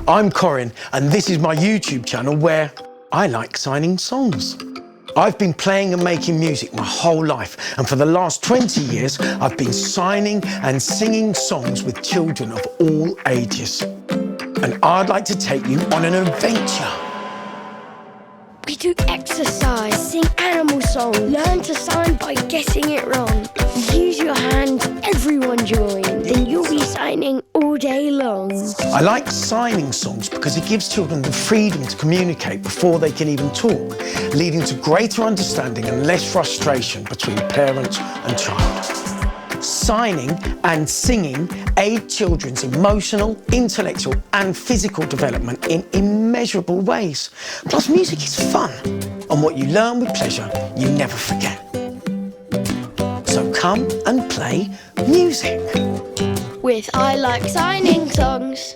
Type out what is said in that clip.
I'm Corin, and this is my YouTube channel where I like signing songs. I've been playing and making music my whole life, and for the last 20 years, I've been signing and singing songs with children of all ages. And I'd like to take you on an adventure. We do exercise, sing animal song, learn to sign by getting it wrong. Use your hands, everyone join, then you'll be signing all day long. I like signing songs because it gives children the freedom to communicate before they can even talk, leading to greater understanding and less frustration between parent and child. Signing and singing aid children's emotional, intellectual and physical development in immeasurable ways. Plus, music is fun, and what you learn with pleasure, you never forget. So come and play music. With I Like Signing Songs.